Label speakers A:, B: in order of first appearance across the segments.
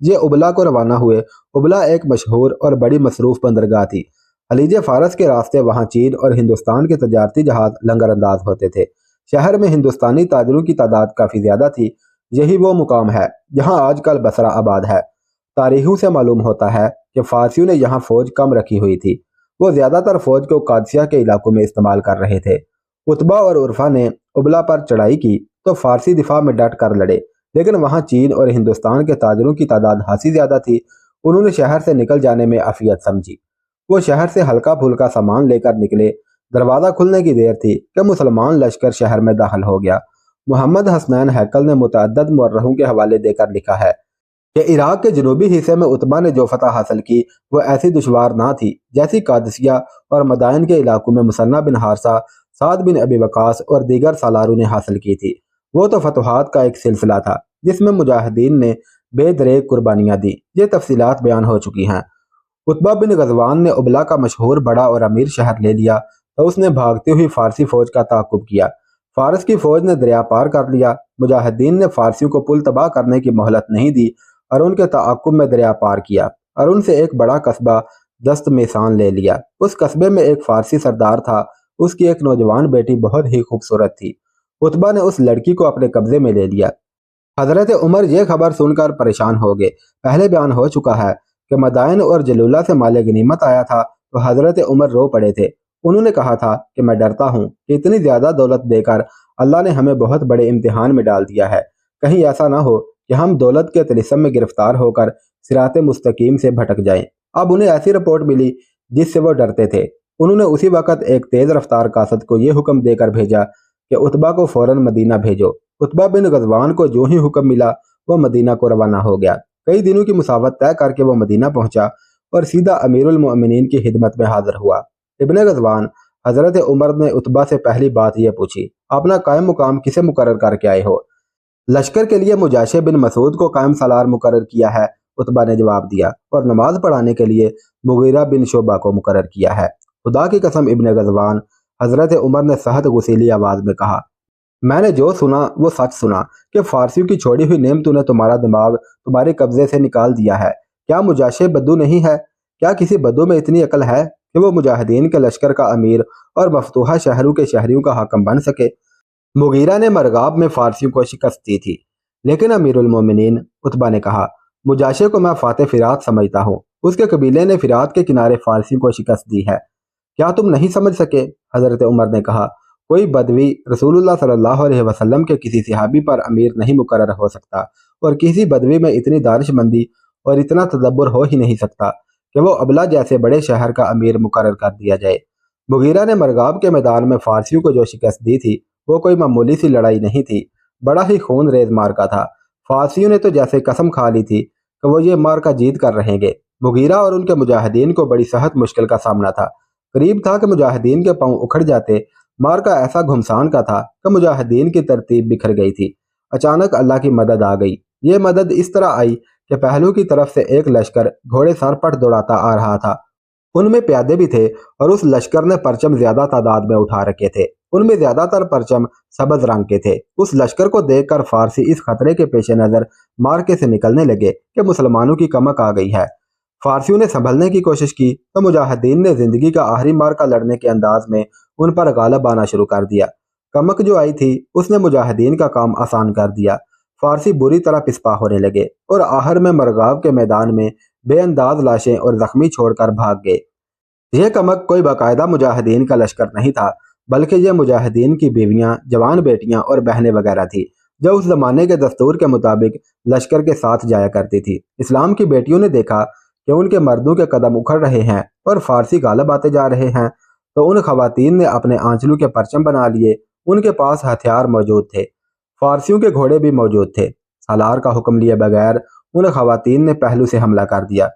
A: یہ ابلا کو روانہ ہوئے۔ ابلا ایک مشہور اور بڑی مصروف بندرگاہ تھی۔ خلیج فارس کے راستے وہاں چین اور ہندوستان کے تجارتی جہاز لنگر انداز ہوتے تھے۔ شہر میں ہندوستانی تاجروں کی تعداد کافی زیادہ تھی۔ یہی وہ مقام ہے جہاں آج کل بصرہ آباد ہے۔ تاریخوں سے معلوم ہوتا ہے کہ فارسیوں نے یہاں فوج کم رکھی ہوئی تھی۔ وہ زیادہ تر فوج کو قادسیہ کے علاقوں میں استعمال کر رہے تھے۔ اتبا اور عرفہ نے ابلا پر چڑھائی کی تو فارسی دفاع میں ڈٹ کر لڑے، لیکن وہاں چین اور ہندوستان کے تاجروں کی تعداد خاصی زیادہ تھی۔ انہوں نے شہر سے نکل جانے میں عافیت سمجھی۔ وہ شہر سے ہلکا پھلکا سامان لے کر نکلے۔ دروازہ کھلنے کی دیر تھی کہ مسلمان لشکر شہر میں داخل ہو گیا۔ محمد حسنین ہیکل نے متعدد مورخوں کے حوالے دے کر لکھا ہے کہ عراق کے جنوبی حصے میں اتبا نے جو فتح حاصل کی وہ ایسی دشوار نہ تھی جیسی قادسیہ اور مدائن کے علاقوں میں مثنہ بن حارثہ، سعد بن ابی وقاص اور دیگر سالاروں نے حاصل کی تھی۔ وہ تو فتوحات کا ایک سلسلہ تھا جس میں مجاہدین نے بے دریغ قربانیاں دی۔ یہ تفصیلات بیان ہو چکی ہیں۔ اتبا بن غزوان نے ابلا کا مشہور بڑا اور امیر شہر لے لیا تو اس نے بھاگتی ہوئی فارسی فوج کا تعاقب کیا۔ فارس کی فوج نے دریا پار کر لیا۔ مجاہدین نے فارسیوں کو پل تباہ کرنے کی مہلت نہیں دی اور ان کے تعاقب میں دریا پار کیا اور ان سے ایک بڑا قصبہ دست میسان لے لیا۔ اس قصبے میں ایک فارسی سردار تھا۔ اس کی ایک نوجوان بیٹی بہت ہی خوبصورت تھی۔ اتبا نے اس لڑکی کو اپنے قبضے میں لے لیا۔ حضرت عمر یہ خبر سن کر پریشان ہو گئے۔ پہلے بیان ہو چکا ہے کہ مدائن اور جلولہ سے مال غنیمت آیا تھا تو حضرت عمر رو پڑے تھے۔ انہوں نے کہا تھا کہ میں ڈرتا ہوں کہ اتنی زیادہ دولت دے کر اللہ نے ہمیں بہت بڑے امتحان میں ڈال دیا ہے۔ کہیں ایسا نہ ہو کہ ہم دولت کے طلسم میں گرفتار ہو کر صراط مستقیم سے بھٹک جائیں۔ اب انہیں ایسی رپورٹ ملی جس سے وہ ڈرتے تھے۔ انہوں نے اسی وقت ایک تیز رفتار قاصد کو یہ حکم دے کر بھیجا کہ اتبا کو فوراً مدینہ بھیجو۔ اتبا بن غزوان کو جو ہی حکم ملا وہ مدینہ کو روانہ ہو گیا۔ کئی دنوں کی مسافت طے کر کے وہ مدینہ پہنچا اور سیدھا امیر المؤمنین کی خدمت میں حاضر ہوا۔ ابن غزوان حضرت عمر نے اتبا سے پہلی بات یہ پوچھی، اپنا قائم مقام کسے مقرر کر کے آئے ہو؟ لشکر کے لیے مجاشع بن مسعود کو قائم سالار مقرر کیا ہے، اتبا نے جواب دیا، اور نماز پڑھانے کے لیے مغیرہ بن شعبہ کو مقرر کیا ہے۔ خدا کی قسم ابن غزوان، حضرت عمر نے سخت غصیلی آواز میں کہا، میں نے جو سنا وہ سچ سنا کہ فارسیوں کی چھوڑی ہوئی نعمتوں نے تمہارا دماغ تمہارے قبضے سے نکال دیا ہے۔ کیا مجاشع بدو نہیں ہے؟ کیا کسی بدو میں اتنی عقل ہے کہ وہ مجاہدین کے لشکر کا امیر اور مفتوحہ شہروں کے شہریوں کا حاکم بن سکے؟ مغیرہ نے مرغاب میں فارسیوں کو شکست دی تھی، لیکن امیر المومنین اتبا نے کہا، مجاشع کو میں فاتح فرات سمجھتا ہوں۔ اس کے قبیلے نے فرات کے کنارے فارسیوں کو شکست دی ہے۔ کیا تم نہیں سمجھ سکے؟ حضرت عمر نے کہا، کوئی بدوی رسول اللہ صلی اللہ علیہ وسلم کے کسی صحابی پر امیر نہیں مقرر ہو سکتا، اور کسی بدوی میں اتنی دانش مندی اور اتنا تدبر ہو ہی نہیں سکتا کہ وہ ابلا جیسے بڑے شہر کا امیر مقرر کر دیا جائے۔ مغیرہ نے مرغاب کے میدان میں فارسیوں کو جو شکست دی تھی وہ کوئی معمولی سی لڑائی نہیں تھی، بڑا ہی خون ریز مارکا تھا۔ فارسیوں نے تو جیسے قسم کھا لی تھی کہ وہ یہ مارکا جیت کر رہیں گے۔ مغیرہ اور ان کے مجاہدین کو بڑی سخت مشکل کا سامنا تھا۔ قریب تھا کہ مجاہدین کے پاؤں اکھڑ جاتے۔ مارکا ایسا گھمسان کا تھا کہ مجاہدین کی ترتیب بکھر گئی تھی۔ اچانک اللہ کی مدد آ گئی۔ یہ مدد اس طرح آئی کہ پہلو کی طرف سے ایک لشکر گھوڑے سر پٹ دوڑاتا آ رہا تھا۔ ان میں پیادے بھی تھے اور اس لشکر نے پرچم زیادہ تعداد میں اٹھا رکھے تھے۔ ان میں زیادہ تر پرچم سبز رنگ کے تھے۔ اس لشکر کو دیکھ کر فارسی اس خطرے کے پیش نظر مارکے سے نکلنے لگے کہ مسلمانوں کی کمک آ گئی ہے۔ فارسیوں نے سنبھلنے کی کوشش کی تو مجاہدین نے زندگی کا آخری مارکا لڑنے کے انداز میں ان پر غالب آنا شروع کر دیا۔ کمک جو آئی تھی اس نے مجاہدین کا کام آسان کر دیا۔ فارسی بری طرح پسپا ہونے لگے اور آخر میں مرغاب کے میدان میں بے انداز لاشیں اور زخمی چھوڑ کر بھاگ گئے۔ یہ کمک کوئی باقاعدہ مجاہدین کا لشکر نہیں تھا، بلکہ یہ مجاہدین کی بیویاں، جوان بیٹیاں اور بہنیں وغیرہ تھی جو اس زمانے کے دستور کے مطابق لشکر کے ساتھ جایا کرتی تھی۔ اسلام کی بیٹیوں نے دیکھا کہ ان کے مردوں کے قدم اکھڑ رہے ہیں اور فارسی غالب آتے جا رہے ہیں تو ان خواتین نے اپنے آنچلوں کے پرچم بنا لیے۔ ان کے پاس ہتھیار موجود تھے، فارسیوں کے گھوڑے بھی موجود تھے۔ سالار کا حکم لیے بغیر ان خواتین نے پہلو سے حملہ کر دیا۔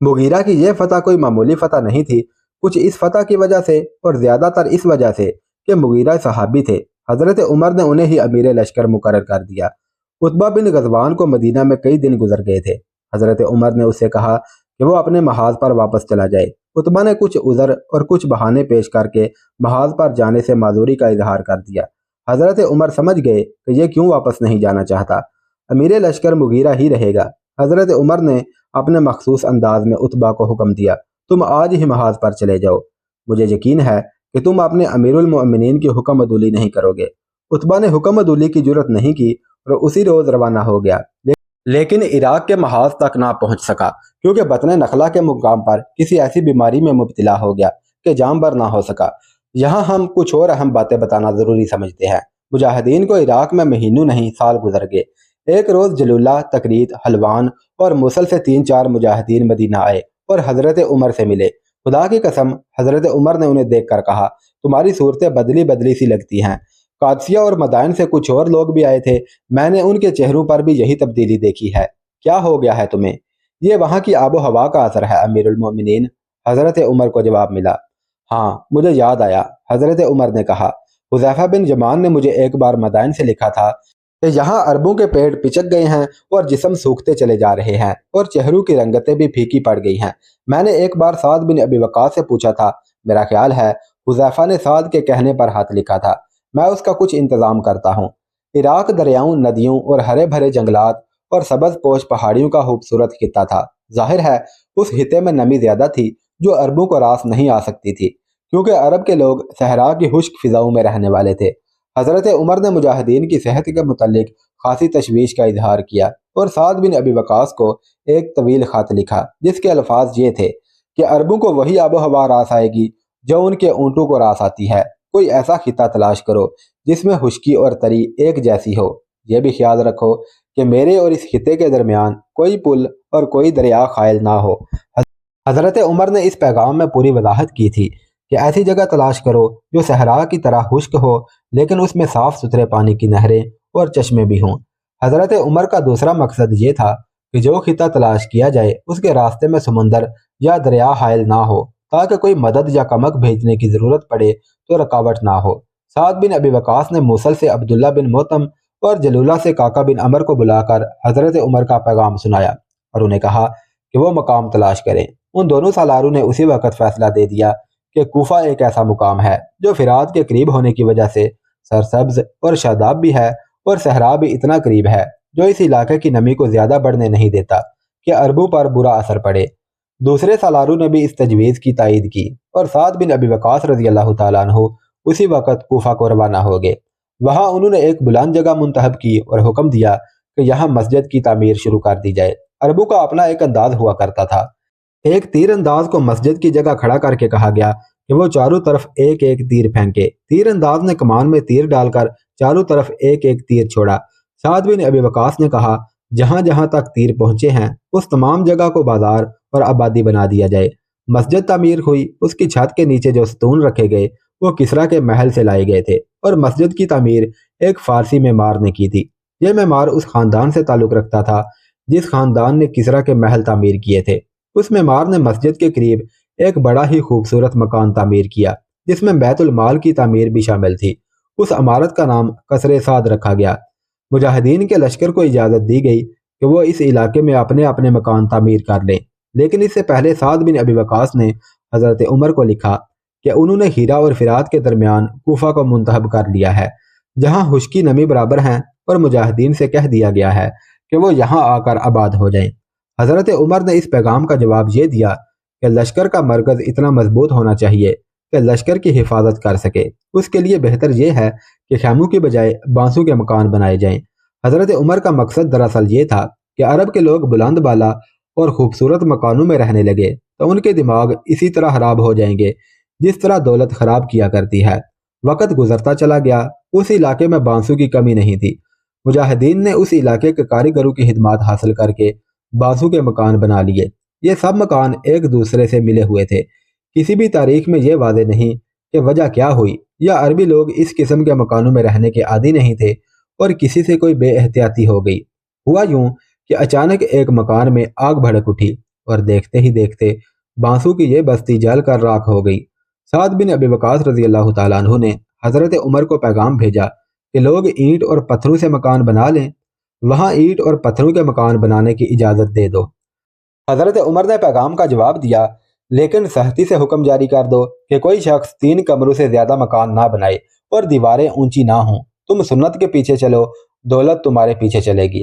A: مغیرہ کی یہ فتح کوئی معمولی فتح نہیں تھی، کچھ اس فتح کی وجہ سے اور زیادہ تر اس وجہ سے کہ مغیرہ صحابی تھے۔ حضرت عمر نے انہیں ہی امیر لشکر مقرر کر دیا۔ اتبا بن غزوان کو مدینہ میں کئی دن گزر گئے تھے۔ حضرت عمر نے اس سے کہا کہ وہ اپنے محاذ پر واپس چلا جائے۔ اتبا نے کچھ عذر اور کچھ بہانے پیش کر کے محاذ پر جانے سے معذوری کا اظہار کر دیا۔ حضرت عمر سمجھ گئے کہ یہ کیوں واپس نہیں جانا چاہتا۔ امیر لشکر مغیرہ ہی رہے گا۔ حضرت عمر نے اپنے مخصوص انداز میں عتبہ کو حکم دیا، تم آج ہی محاذ پر چلے جاؤ، مجھے یقین ہے کہ تم اپنے امیر المؤمنین کی حکم عدولی نہیں کرو گے۔ عتبہ نے حکم عدولی کی جرت نہیں کی اور اسی روز روانہ ہو گیا، لیکن عراق کے محاذ تک نہ پہنچ سکا کیونکہ بطن نخلا کے مقام پر کسی ایسی بیماری میں مبتلا ہو گیا کہ جام بر نہ ہو سکا۔ یہاں ہم کچھ اور اہم باتیں بتانا ضروری سمجھتے ہیں۔ مجاہدین کو عراق میں مہینوں نہیں سال گزر گئے۔ ایک روز جلولہ، تکریت، حلوان اور موصل سے 3-4 مجاہدین مدینہ آئے اور حضرت عمر سے ملے۔ خدا کی قسم، حضرت عمر نے انہیں دیکھ کر کہا، تمہاری صورتیں بدلی بدلی سی لگتی ہیں۔ قادسیہ اور مدائن سے کچھ اور لوگ بھی آئے تھے، میں نے ان کے چہروں پر بھی یہی تبدیلی دیکھی ہے، کیا ہو گیا ہے تمہیں؟ یہ وہاں کی آب و ہوا کا اثر ہے امیر المؤمنین، حضرت عمر کو جواب ملا۔ ہاں مجھے یاد آیا، حضرت عمر نے کہا، حذیفہ بن یمان نے مجھے ایک بار مدائن سے لکھا تھا کہ یہاں عربوں کے پیڑ پچک گئے ہیں اور جسم سوکھتے چلے جا رہے ہیں اور چہروں کی رنگتیں بھی پھیکی پڑ گئی ہیں۔ میں نے ایک بار سعد بن ابی وقاص سے پوچھا تھا، میرا خیال ہے حذیفہ نے سعد کے کہنے پر ہاتھ لکھا تھا، میں اس کا کچھ انتظام کرتا ہوں۔ عراق دریاؤں، ندیوں اور ہرے بھرے جنگلات اور سبز پوش پہاڑیوں کا خوبصورت خطہ تھا۔ ظاہر ہے اس خطے میں نمی زیادہ تھی جو عربوں کو راس نہیں آ سکتی تھی کیونکہ عرب کے لوگ صحرا کی خشک فضاؤں میں رہنے والے تھے۔ حضرت عمر نے مجاہدین کی صحت کے متعلق خاصی تشویش کا اظہار کیا اور سعد بن ابی وقاص کو ایک طویل خط لکھا جس کے الفاظ یہ تھے کہ عربوں کو وہی آب و ہوا راس آئے گی جو ان کے اونٹوں کو راس آتی ہے، کوئی ایسا خطہ تلاش کرو جس میں خشکی اور تری ایک جیسی ہو۔ یہ بھی خیال رکھو کہ میرے اور اس خطے کے درمیان کوئی پل اور کوئی دریا حائل نہ ہو۔ حضرت عمر نے اس پیغام میں پوری وضاحت کی تھی کہ ایسی جگہ تلاش کرو جو صحرا کی طرح خشک ہو لیکن اس میں صاف ستھرے پانی کی نہریں اور چشمے بھی ہوں۔ حضرت عمر کا دوسرا مقصد یہ تھا کہ جو خطہ تلاش کیا جائے اس کے راستے میں سمندر یا دریا حائل نہ ہو تاکہ کوئی مدد یا کمک بھیجنے کی ضرورت پڑے تو رکاوٹ نہ ہو۔ سعد بن ابی وقاص نے موصل سے عبداللہ بن موتم اور جلولہ سے کاکا بن عمر کو بلا کر حضرت عمر کا پیغام سنایا اور انہیں کہا کہ وہ مقام تلاش کریں۔ ان دونوں سالاروں نے اسی وقت فیصلہ دے دیا کہ کوفہ ایک ایسا مقام ہے جو فرات کے قریب ہونے کی وجہ سے سرسبز اور شاداب بھی ہے اور صحرا بھی اتنا قریب ہے جو اس علاقے کی نمی کو زیادہ بڑھنے نہیں دیتا کہ عربوں پر برا اثر پڑے۔ دوسرے سالاروں نے بھی اس تجویز کی تائید کی اور سعد بن ابی وقاص رضی اللہ تعالیٰ عنہ اسی وقت کوفہ کو روانہ ہو گئے۔ وہاں انہوں نے ایک بلند جگہ منتخب کی اور حکم دیا کہ یہاں مسجد کی تعمیر شروع کر دی جائے۔ عربوں کا اپنا ایک انداز ہوا کرتا تھا۔ ایک تیر انداز کو مسجد کی جگہ کھڑا کر کے کہا گیا کہ وہ چاروں طرف ایک ایک تیر پھینکے۔ تیر انداز نے کمان میں تیر ڈال کر چاروں طرف ایک ایک تیر چھوڑا۔ سعد بن ابی وقاص نے کہا، جہاں جہاں تک تیر پہنچے ہیں اس تمام جگہ کو بازار اور آبادی بنا دیا جائے۔ مسجد تعمیر ہوئی، اس کی چھت کے نیچے جو ستون رکھے گئے وہ کسریٰ کے محل سے لائے گئے تھے اور مسجد کی تعمیر ایک فارسی معمار نے کی تھی۔ یہ معمار اس خاندان سے تعلق رکھتا تھا جس خاندان نے کسریٰ کے محل تعمیر کیے تھے۔ اس معمار نے مسجد کے قریب ایک بڑا ہی خوبصورت مکان تعمیر کیا جس میں بیت المال کی تعمیر بھی شامل تھی۔ اس عمارت کا نام قصر سعد رکھا گیا۔ مجاہدین کے لشکر کو اجازت دی گئی کہ وہ اس علاقے میں اپنے اپنے مکان تعمیر کر لیں، لیکن اس سے پہلے سعد بن ابی وقاص نے حضرت عمر کو لکھا کہ انہوں نے ہیرا اور فرات کے درمیان کوفہ کو منتخب کر لیا ہے جہاں خشکی نمی برابر ہیں اور مجاہدین سے کہہ دیا گیا ہے کہ وہ یہاں آ کر آباد ہو جائیں۔ حضرت عمر نے اس پیغام کا جواب یہ دیا کہ لشکر کا مرکز اتنا مضبوط ہونا چاہیے کہ لشکر کی حفاظت کر سکے۔ اس کے لیے بہتر یہ ہے کہ خیموں کی بجائے بانسوں کے مکان بنائے جائیں۔ حضرت عمر کا مقصد دراصل یہ تھا کہ عرب کے لوگ بلند بالا اور خوبصورت مکانوں میں رہنے لگے تو ان کے دماغ اسی طرح خراب ہو جائیں گے جس طرح دولت خراب کیا کرتی ہے۔ وقت گزرتا چلا گیا، اس علاقے میں بانسوں کی کمی نہیں تھی۔ مجاہدین نے اس علاقے کے کاریگروں کی خدمات حاصل کر کے بانسوں کے مکان بنا لیے۔ یہ سب مکان ایک دوسرے سے ملے ہوئے تھے۔ کسی بھی تاریخ میں یہ واضح نہیں کہ وجہ کیا ہوئی، یا عربی لوگ اس قسم کے مکانوں میں رہنے کے عادی نہیں تھے اور کسی سے کوئی بے احتیاطی ہو گئی۔ ہوا یوں کہ اچانک ایک مکان میں آگ بھڑک اٹھی اور دیکھتے ہی دیکھتے بانسوں کی یہ بستی جل کر راکھ ہو گئی۔ سعد بن ابی وقاص رضی اللہ تعالیٰ عنہ نے حضرت عمر کو پیغام بھیجا کہ لوگ اینٹ اور پتھروں سے مکان بنا لیں، وہاں اینٹ اور پتھروں کے مکان بنانے کی اجازت دے دو۔ حضرت عمر نے پیغام کا جواب دیا، لیکن سختی سے حکم جاری کر دو کہ کوئی شخص 3 کمروں سے زیادہ مکان نہ بنائے اور دیواریں اونچی نہ ہوں۔ تم سنت کے پیچھے چلو، دولت تمہارے پیچھے چلے گی۔